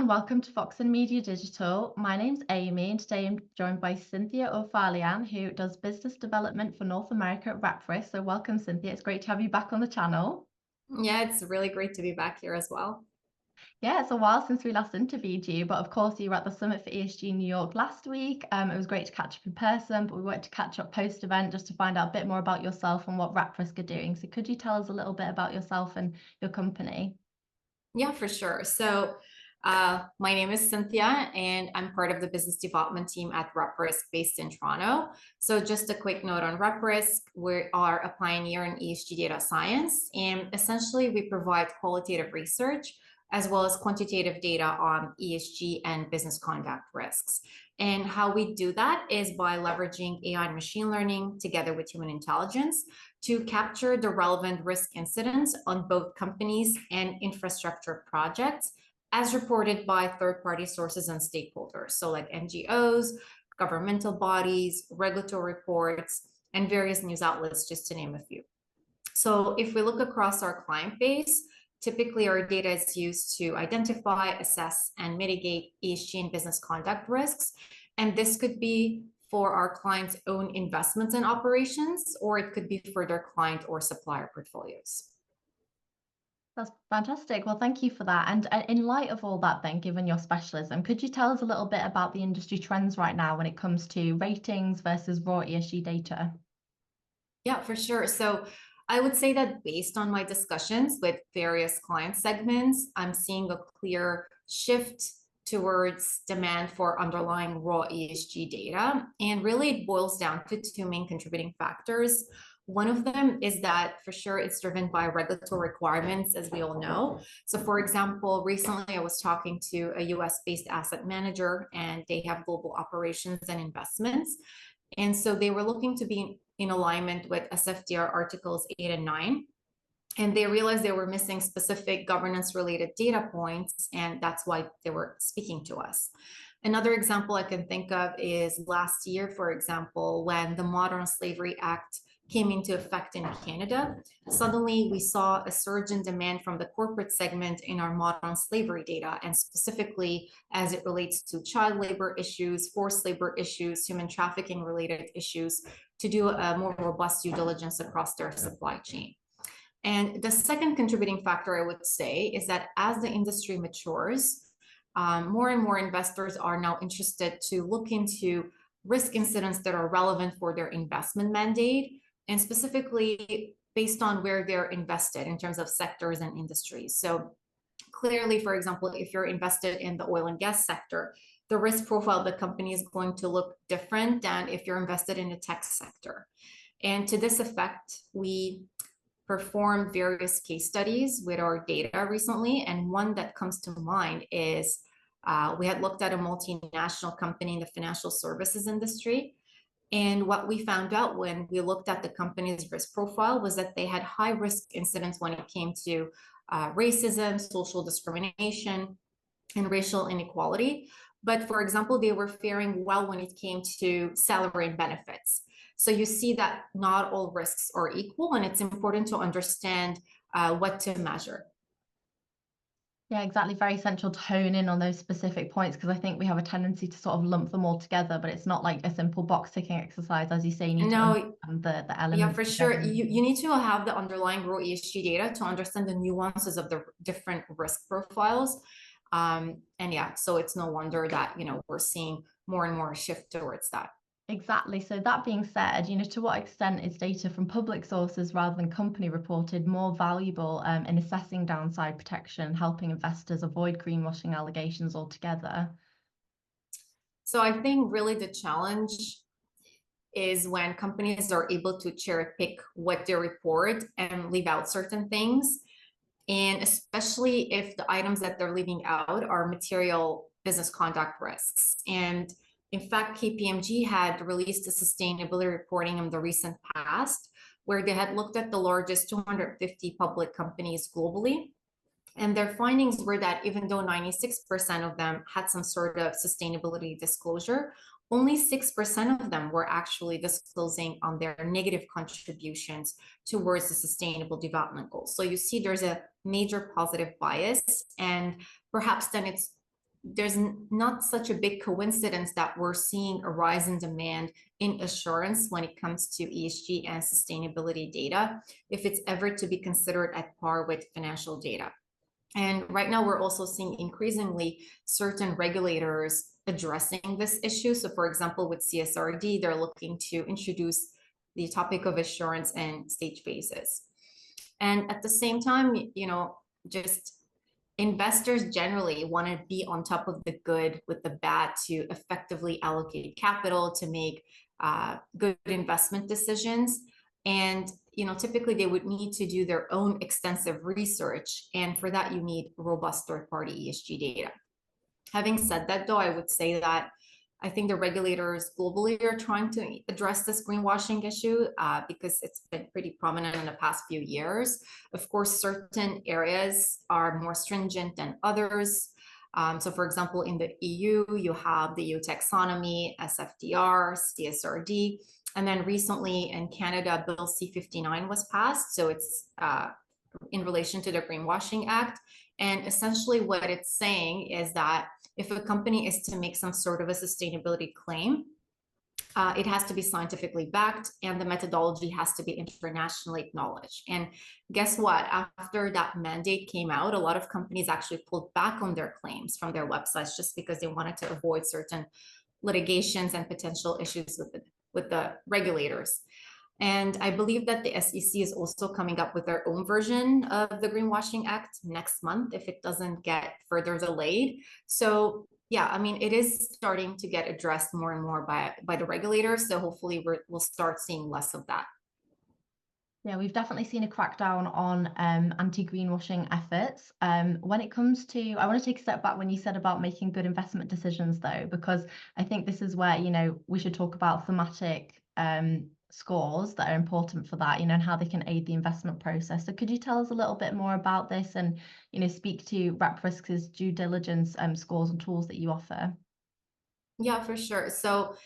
and welcome to Foxon Media Digital. My name's Amy and today I'm joined by Cynthia Ourfalian, who does business development for North America at RepRisk. So welcome, Cynthia. It's great to have you back on the channel. Yeah, it's really great to be back here as well. Yeah, it's a while since we last interviewed you, but of course you were at the Summit for ESG in New York last week. It was great to catch up in person, but we wanted to catch up post-event just to find out a bit more about yourself and what RepRisk are doing. So could you tell us a little bit about yourself and your company? Yeah, for sure. My name is Cynthia, and I'm part of the business development team at RepRisk based in Toronto. So just a quick note on RepRisk, we are a pioneer in ESG data science, and essentially we provide qualitative research as well as quantitative data on ESG and business conduct risks. And how we do that is by leveraging AI and machine learning together with human intelligence to capture the relevant risk incidents on both companies and infrastructure projects as reported by third-party sources and stakeholders. So like NGOs, governmental bodies, regulatory reports, and various news outlets, just to name a few. So if we look across our client base, typically our data is used to identify, assess, and mitigate ESG and business conduct risks. And this could be for our clients' own investments and operations, or it could be for their client or supplier portfolios. That's fantastic. Well, thank you for that. And in light of all that, then, given your specialism, could you tell us a little bit about the industry trends right now when it comes to ratings versus raw ESG data? Yeah, for sure. So I would say that based on my discussions with various client segments, I'm seeing a clear shift towards demand for underlying raw ESG data. And really, it boils down to two main contributing factors. One of them is that for sure it's driven by regulatory requirements, as we all know. So, for example, recently I was talking to a US-based asset manager, and they have global operations and investments. And so they were looking to be in alignment with SFDR Articles 8 and 9. And they realized they were missing specific governance related data points, and that's why they were speaking to us. Another example I can think of is last year, for example, when the Modern Slavery Act came into effect in Canada, suddenly we saw a surge in demand from the corporate segment in our modern slavery data, and specifically as it relates to child labor issues, forced labor issues, human trafficking related issues, to do a more robust due diligence across their supply chain. And the second contributing factor I would say is that as the industry matures, more and more investors are now interested to look into risk incidents that are relevant for their investment mandate, and specifically based on where they're invested in terms of sectors and industries. So clearly, for example, if you're invested in the oil and gas sector, the risk profile of the company is going to look different than if you're invested in the tech sector. And to this effect, we performed various case studies with our data recently. And one that comes to mind is we had looked at a multinational company in the financial services industry. And what we found out when we looked at the company's risk profile was that they had high risk incidents when it came to racism, social discrimination, and racial inequality. But for example, they were faring well when it came to salary and benefits. So you see that not all risks are equal, and it's important to understand what to measure. Yeah, exactly. Very essential to hone in on those specific points, because I think we have a tendency to sort of lump them all together, but it's not like a simple box ticking exercise, as you say. You need to understand the elements. Yeah, for sure. You need to have the underlying raw ESG data to understand the nuances of the different risk profiles. And yeah, so it's no wonder that, we're seeing more and more shift towards that. Exactly. So that being said, to what extent is data from public sources rather than company reported more valuable in assessing downside protection, helping investors avoid greenwashing allegations altogether? So I think really the challenge is when companies are able to cherry pick what they report and leave out certain things. And especially if the items that they're leaving out are material business conduct risks. And in fact, KPMG had released a sustainability reporting in the recent past, where they had looked at the largest 250 public companies globally. And their findings were that even though 96% of them had some sort of sustainability disclosure, only 6% of them were actually disclosing on their negative contributions towards the sustainable development goals. So you see there's a major positive bias, and perhaps then it's there's not such a big coincidence that we're seeing a rise in demand in assurance when it comes to ESG and sustainability data, if it's ever to be considered at par with financial data. And right now, we're also seeing increasingly certain regulators addressing this issue. So, for example, with CSRD, they're looking to introduce the topic of assurance in stage phases. And at the same time, just investors generally want to be on top of the good with the bad to effectively allocate capital to make good investment decisions. And typically they would need to do their own extensive research, and for that you need robust third-party ESG data. Having said that, though, I would say that I think the regulators globally are trying to address this greenwashing issue because it's been pretty prominent in the past few years. Of course, certain areas are more stringent than others. So, for example, in the EU, you have the EU taxonomy, SFDR, CSRD, and then recently in Canada, Bill C-59 was passed. So it's in relation to the Greenwashing Act. And essentially what it's saying is that if a company is to make some sort of a sustainability claim, it has to be scientifically backed and the methodology has to be internationally acknowledged. And guess what? After that mandate came out, a lot of companies actually pulled back on their claims from their websites just because they wanted to avoid certain litigations and potential issues with the regulators. And I believe that the SEC is also coming up with their own version of the Greenwashing Act next month if it doesn't get further delayed. So yeah, I mean, it is starting to get addressed more and more by the regulators. So hopefully we'll start seeing less of that. Yeah, we've definitely seen a crackdown on anti-greenwashing efforts. When it comes to, I want to take a step back when you said about making good investment decisions, though, because I think this is where, we should talk about thematic scores that are important for that, and how they can aid the investment process. So could you tell us a little bit more about this and, speak to RepRisk's due diligence scores and tools that you offer? Yeah, for sure. So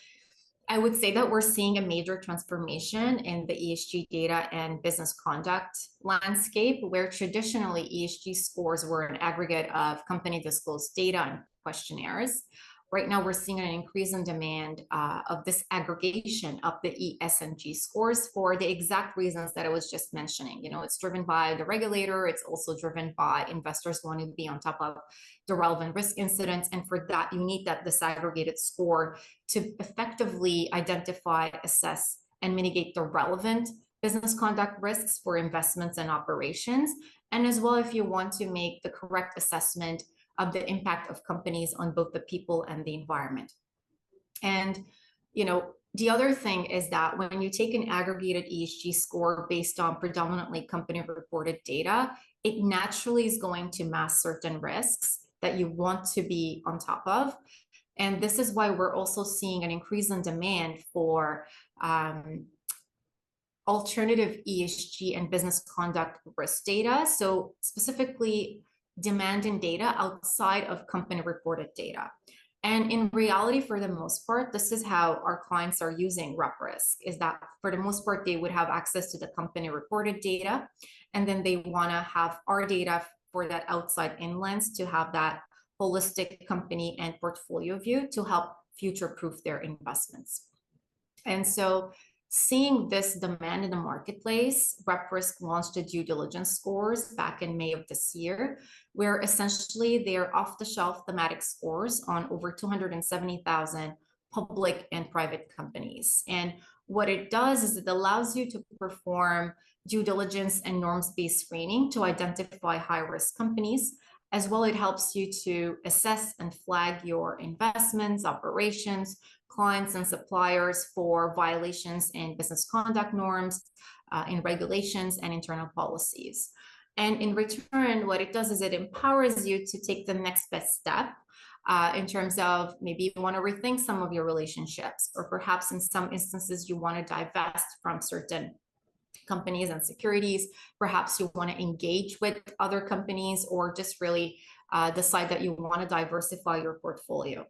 I would say that we're seeing a major transformation in the ESG data and business conduct landscape, where traditionally ESG scores were an aggregate of company disclosed data and questionnaires. Right now, we're seeing an increase in demand of this aggregation of the ESG scores for the exact reasons that I was just mentioning. It's driven by the regulator. It's also driven by investors wanting to be on top of the relevant risk incidents. And for that, you need that disaggregated score to effectively identify, assess, and mitigate the relevant business conduct risks for investments and operations. And as well, if you want to make the correct assessment of the impact of companies on both the people and the environment. And, the other thing is that when you take an aggregated ESG score based on predominantly company reported data, it naturally is going to mask certain risks that you want to be on top of. And this is why we're also seeing an increase in demand for alternative ESG and business conduct risk data. So specifically, demand in data outside of company reported data. And in reality, for the most part, this is how our clients are using RepRisk, is that for the most part, they would have access to the company reported data, and then they want to have our data for that outside in lens to have that holistic company and portfolio view to help future-proof their investments. And so seeing this demand in the marketplace, RepRisk launched the due diligence scores back in May of this year, where essentially they're off-the-shelf thematic scores on over 270,000 public and private companies. And what it does is it allows you to perform due diligence and norms-based screening to identify high-risk companies. As well, it helps you to assess and flag your investments, operations, clients, and suppliers for violations in business conduct norms, in regulations, and internal policies. And in return, what it does is it empowers you to take the next best step in terms of maybe you want to rethink some of your relationships, or perhaps in some instances you want to divest from certain companies and securities. Perhaps you want to engage with other companies, or just really decide that you want to diversify your portfolio.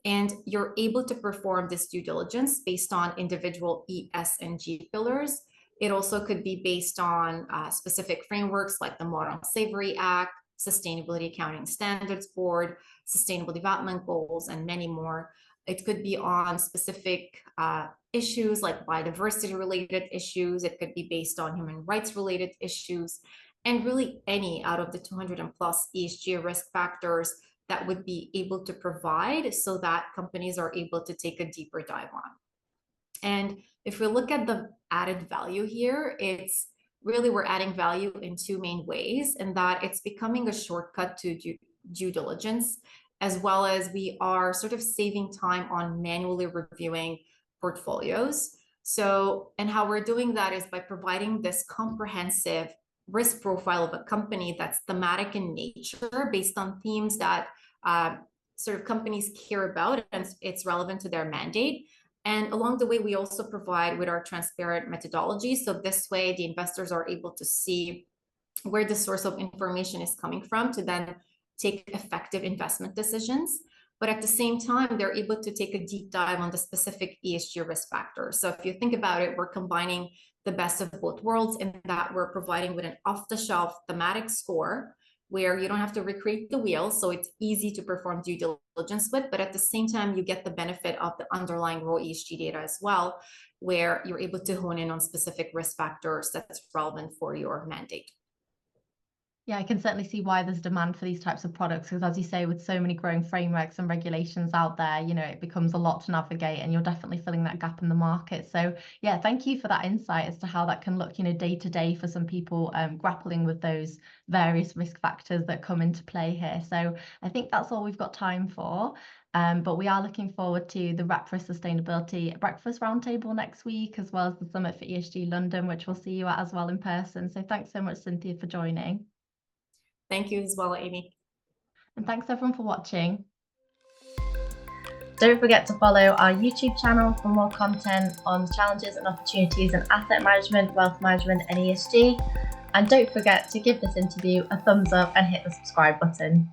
And you're able to perform this due diligence based on individual ESG pillars. It also could be based on specific frameworks like the Modern Slavery Act, Sustainability Accounting Standards Board, Sustainable Development Goals, and many more. It could be on specific issues like biodiversity related issues. It could be based on human rights related issues, and really any out of the 200 and plus ESG risk factors that would be able to provide so that companies are able to take a deeper dive on. And if we look at the added value here, it's really we're adding value in two main ways, and that it's becoming a shortcut to due diligence, as well as we are sort of saving time on manually reviewing portfolios. So, and how we're doing that is by providing this comprehensive risk profile of a company that's thematic in nature based on themes that sort of companies care about and it's relevant to their mandate. And along the way, we also provide with our transparent methodologies. So this way, the investors are able to see where the source of information is coming from to then take effective investment decisions. But at the same time, they're able to take a deep dive on the specific ESG risk factors. So if you think about it, we're combining the best of both worlds in that we're providing with an off-the-shelf thematic score where you don't have to recreate the wheel, so it's easy to perform due diligence with, but at the same time, you get the benefit of the underlying raw ESG data as well, where you're able to hone in on specific risk factors that's relevant for your mandate. Yeah, I can certainly see why there's demand for these types of products, because as you say, with so many growing frameworks and regulations out there, it becomes a lot to navigate, and you're definitely filling that gap in the market. So yeah, thank you for that insight as to how that can look, day to day for some people grappling with those various risk factors that come into play here. So I think that's all we've got time for. But we are looking forward to the RepRisk Sustainability Breakfast Roundtable next week, as well as the Summit for ESG London, which we'll see you at as well in person. So thanks so much, Cynthia, for joining. Thank you as well, Amy. And thanks everyone for watching. Don't forget to follow our YouTube channel for more content on the challenges and opportunities in asset management, wealth management, and ESG. And don't forget to give this interview a thumbs up and hit the subscribe button.